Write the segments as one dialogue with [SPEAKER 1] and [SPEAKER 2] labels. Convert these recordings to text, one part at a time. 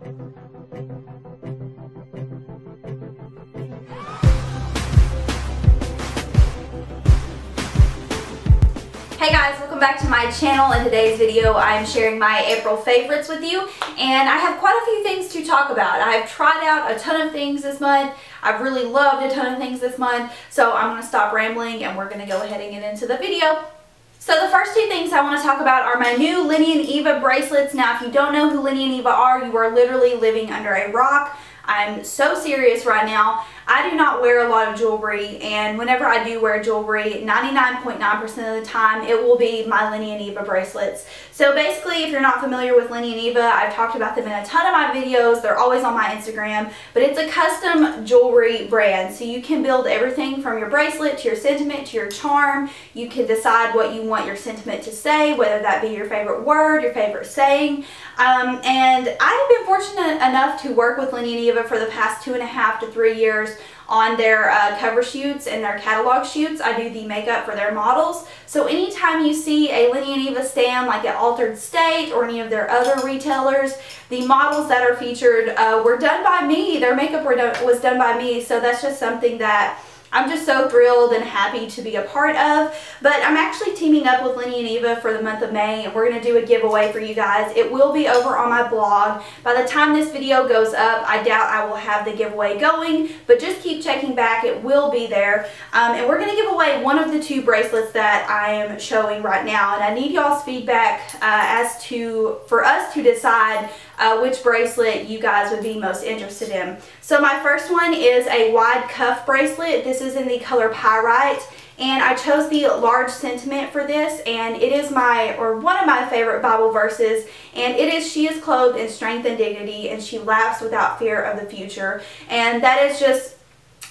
[SPEAKER 1] Hey guys, welcome back to my channel. In today's video I am sharing my April favorites with you, and I have quite a few things to talk about. I have tried out a ton of things this month. I've really loved a ton of things this month, so I'm going to stop rambling and we're going to go ahead and get into the video. So the first two things I want to talk about are my new Lenny and Eva bracelets. Now if you don't know who Lenny and Eva are, you are literally living under a rock. I'm so serious right now. I do not wear a lot of jewelry, and whenever I do wear jewelry, 99.9% of the time it will be my Lenny and Eva bracelets. So basically, if you're not familiar with Lenny and Eva, I've talked about them in a ton of my videos. They're always on my Instagram, but it's a custom jewelry brand. So you can build everything from your bracelet to your sentiment to your charm. You can decide what you want your sentiment to say, whether that be your favorite word, your favorite saying. And I've been fortunate enough to work with Lenny and Eva for the past 2.5 to 3 years on their cover shoots and their catalog shoots. I do the makeup for their models. So anytime you see a Lenny and Eva stand like at Altered State or any of their other retailers, the models that are featured were done by me. Their makeup was done by me. So that's just something that I'm just so thrilled and happy to be a part of. But I'm actually teaming up with Lenny and Eva for the month of May, and we're going to do a giveaway for you guys. It will be over on my blog. By the time this video goes up, I doubt I will have the giveaway going, but just keep checking back. It will be there. And we're going to give away one of the two bracelets that I am showing right now. And I need y'all's feedback for us to decide which bracelet you guys would be most interested in. So my first one is a wide cuff bracelet. This is in the color Pyrite, and I chose the large sentiment for this, and it is one of my favorite Bible verses, and it is, "She is clothed in strength and dignity, and she laughs without fear of the future." And that is just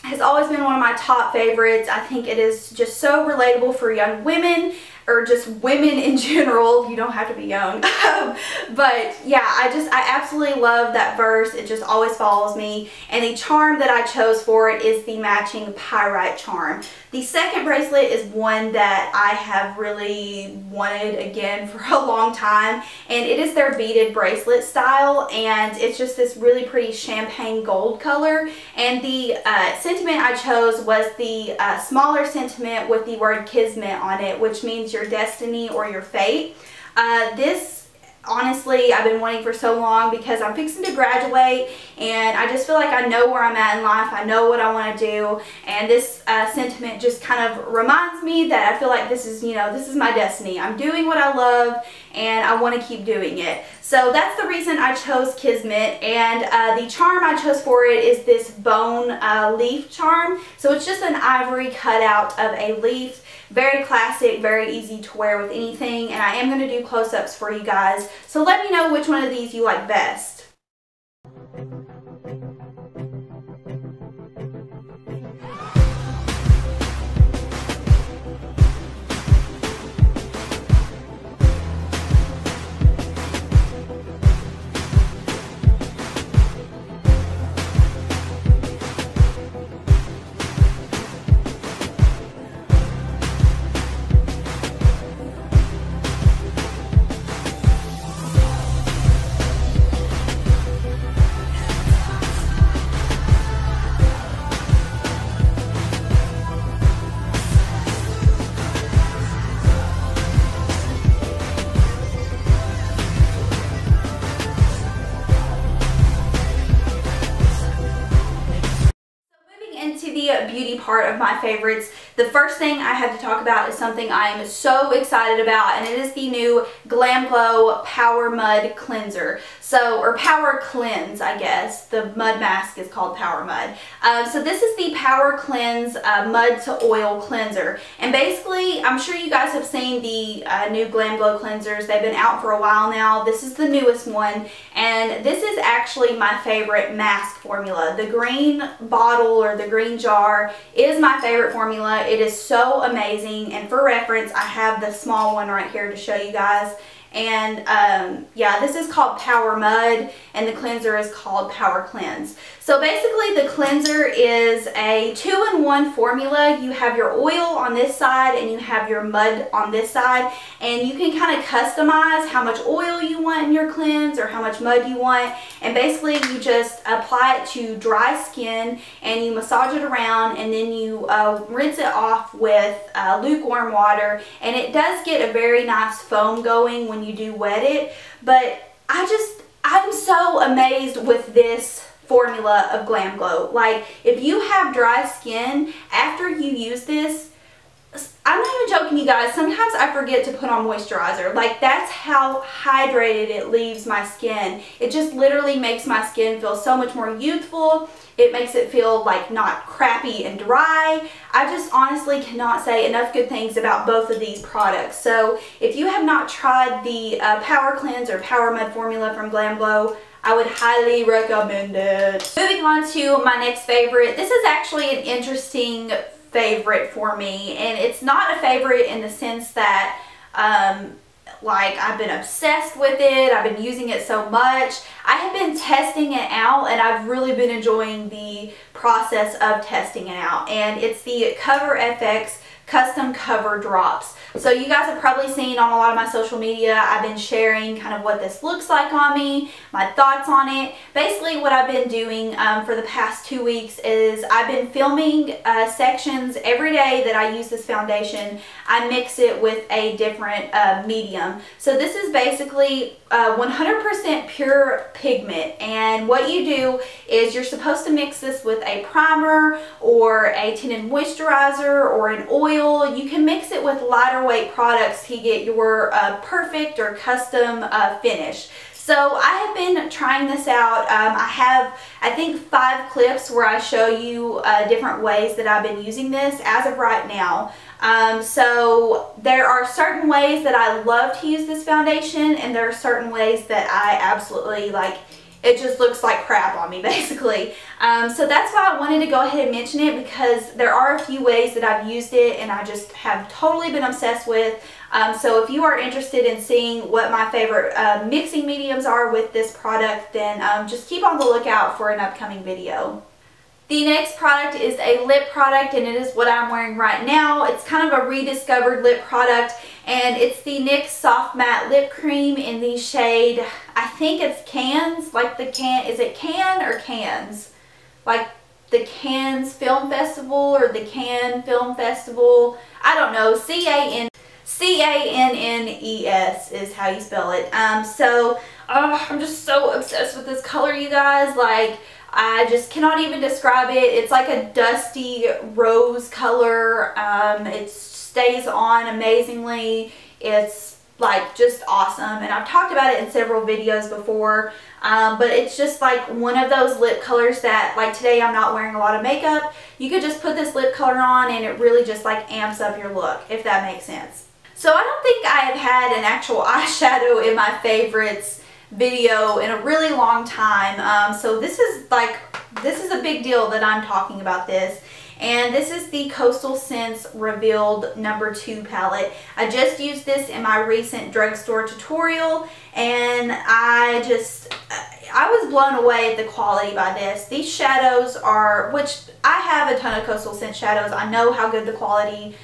[SPEAKER 1] has always been one of my top favorites. I think it is just so relatable for young women, or just women in general. You don't have to be young. But yeah, I absolutely love that verse. It just always follows me. And the charm that I chose for it is the matching Pyrite charm. The second bracelet is one that I have really wanted again for a long time, and it is their beaded bracelet style, and it's just this really pretty champagne gold color. And the sentiment I chose was the smaller sentiment with the word Kismet on it, which means your destiny or your fate. This honestly I've been wanting for so long because I'm fixing to graduate, and I just feel like I know where I'm at in life. I know what I want to do, and this sentiment just kind of reminds me that I feel like this is, this is my destiny. I'm doing what I love, and I want to keep doing it. So that's the reason I chose Kismet. And the charm I chose for it is this bone leaf charm. So it's just an ivory cutout of a leaf. Very classic, very easy to wear with anything, and I am going to do close-ups for you guys. So let me know which one of these you like best. The beauty part of my favorites, the first thing I have to talk about is something I am so excited about, and it is the new Glam Glow PowerMud cleanser. Or PowerCleanse, I guess. The mud mask is called PowerMud. So this is the PowerCleanse Mud to Oil Cleanser. And basically, I'm sure you guys have seen the new Glam Glow cleansers. They've been out for a while now. This is the newest one, and this is actually my favorite mask formula. The green bottle or the green jar is my favorite formula. It is so amazing, and for reference, I have the small one right here to show you guys. And yeah, this is called PowerMud and the cleanser is called PowerCleanse. So basically the cleanser is a 2-in-1 formula. You have your oil on this side and you have your mud on this side, and you can kind of customize how much oil you want in your cleanse or how much mud you want, and basically you just apply it to dry skin and you massage it around, and then you rinse it off with lukewarm water, and it does get a very nice foam going when you do wet it. But I'm so amazed with this formula of Glam Glow. Like, if you have dry skin after you use this, I'm not even joking, you guys, sometimes I forget to put on moisturizer. Like, that's how hydrated it leaves my skin. It just literally makes my skin feel so much more youthful. It makes it feel like not crappy and dry. I just honestly cannot say enough good things about both of these products. So if you have not tried the PowerCleanse or PowerMud formula from Glam Glow, I would highly recommend it. Moving on to my next favorite. This is actually an interesting favorite for me, and it's not a favorite in the sense that like I've been obsessed with it, I've been using it so much. I have been testing it out, and I've really been enjoying the process of testing it out, and it's the Cover FX Custom Cover Drops. So you guys have probably seen on a lot of my social media, I've been sharing kind of what this looks like on me, my thoughts on it. Basically what I've been doing for the past 2 weeks is I've been filming sections every day that I use this foundation. I mix it with a different medium. So this is basically 100% pure pigment, and what you do is you're supposed to mix this with a primer or a tinted moisturizer or an oil. You can mix it with lighter weight products to get your perfect or custom finish. So I have been trying this out. I have, I think, 5 clips where I show you different ways that I've been using this as of right now. So there are certain ways that I love to use this foundation, and there are certain ways that I absolutely like. It just looks like crap on me, basically. So that's why I wanted to go ahead and mention it, because there are a few ways that I've used it and I just have totally been obsessed with. So if you are interested in seeing what my favorite mixing mediums are with this product, then just keep on the lookout for an upcoming video. The next product is a lip product, and it is what I'm wearing right now. It's kind of a rediscovered lip product, and it's the NYX Soft Matte Lip Cream in the shade, I think it's Cans, like the can, is it Can or Cans? Like the Cannes Film Festival or the Cannes Film Festival, I don't know, C-A-N-N-E-S is how you spell it. I'm just so obsessed with this color, you guys. Like, I just cannot even describe it. It's like a dusty rose color. It stays on amazingly. It's like just awesome, and I've talked about it in several videos before, but it's just like one of those lip colors that, like today I'm not wearing a lot of makeup, you could just put this lip color on and it really just like amps up your look, if that makes sense. So I don't think I have had an actual eyeshadow in my favorites video in a really long time. So this is a big deal that I'm talking about this. And this is the Coastal Scents Revealed No. 2 palette. I just used this in my recent drugstore tutorial, and I was blown away at the quality by this. These shadows are, which I have a ton of Coastal Scent shadows. I know how good the quality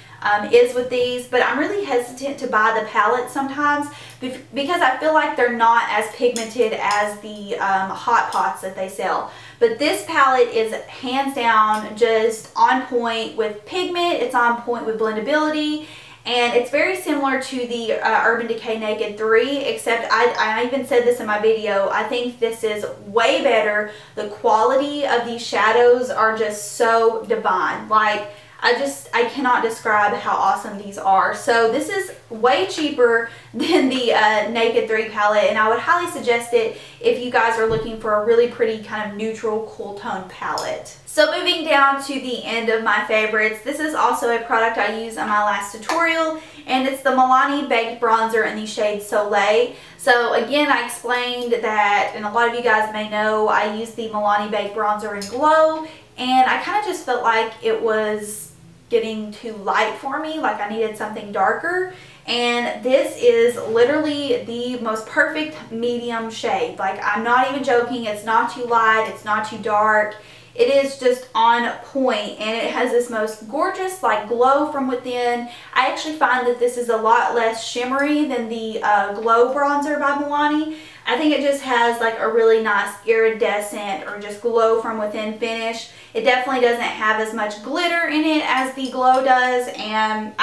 [SPEAKER 1] is with these, but I'm really hesitant to buy the palette sometimes because I feel like they're not as pigmented as the Hot Pots that they sell. But this palette is hands down just on point with pigment, it's on point with blendability, and it's very similar to the Urban Decay Naked 3, except I even said this in my video, I think this is way better. The quality of these shadows are just so divine. Like, I cannot describe how awesome these are. So this is way cheaper than the Naked 3 palette, and I would highly suggest it if you guys are looking for a really pretty kind of neutral, cool tone palette. So moving down to the end of my favorites, this is also a product I used on my last tutorial, and it's the Milani Baked Bronzer in the shade Soleil. So again, I explained that, and a lot of you guys may know, I use the Milani Baked Bronzer in Glow, and I kind of just felt like it was getting too light for me, like I needed something darker. and this is literally the most perfect medium shade. Like, I'm not even joking. It's not too light, it's not too dark. It is just on point, and it has this most gorgeous like glow from within. I actually find that this is a lot less shimmery than the Glow bronzer by Milani. I think it just has like a really nice iridescent or just glow from within finish. It definitely doesn't have as much glitter in it as the Glow does, and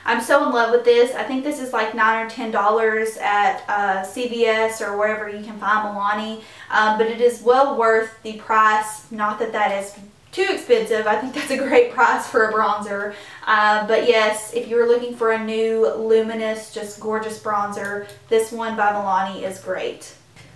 [SPEAKER 1] I'm so in love with this. I think this is like $9 or $10 at CVS or wherever you can find Milani. But it is well worth the price. Not that that is too expensive. I think that's a great price for a bronzer. But yes, if you're looking for a new luminous, just gorgeous bronzer, this one by Milani is great.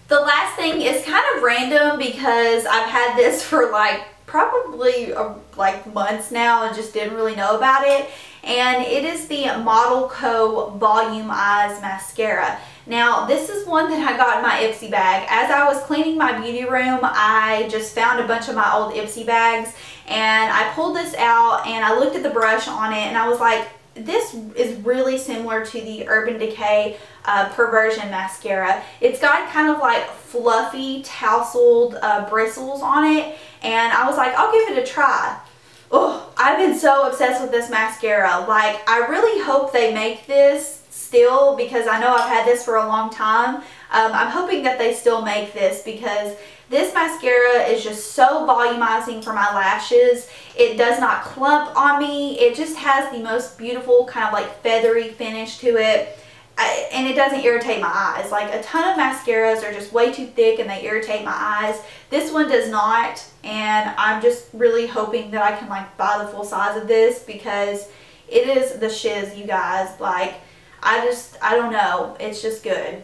[SPEAKER 1] The last thing is kind of random because I've had this for like probably like months now and just didn't really know about it. And it is the Modelco Volume Eyes Mascara. Now, this is one that I got in my Ipsy bag. As I was cleaning my beauty room, I just found a bunch of my old Ipsy bags, and I pulled this out and I looked at the brush on it and I was like, this is really similar to the Urban Decay Perversion Mascara. It's got kind of like fluffy, tousled bristles on it, and I was like, I'll give it a try. Oh, I've been so obsessed with this mascara. Like, I really hope they make this still, because I know I've had this for a long time. I'm hoping that they still make this, because this mascara is just so volumizing for my lashes. It does not clump on me. It just has the most beautiful kind of like feathery finish to it. And it doesn't irritate my eyes. Like, a ton of mascaras are just way too thick and they irritate my eyes. This one does not, and I'm just really hoping that I can like buy the full size of this, because it is the shiz, you guys. Like, I don't know. It's just good.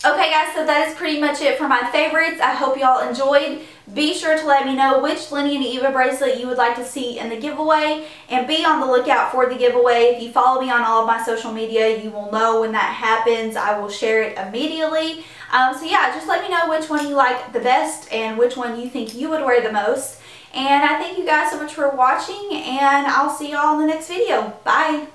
[SPEAKER 1] Okay guys, so that is pretty much it for my favorites. I hope y'all enjoyed. Be sure to let me know which Lenny and Eva bracelet you would like to see in the giveaway, and be on the lookout for the giveaway. If you follow me on all of my social media, you will know when that happens. I will share it immediately. So yeah, just let me know which one you like the best and which one you think you would wear the most. And I thank you guys so much for watching, and I'll see y'all in the next video. Bye!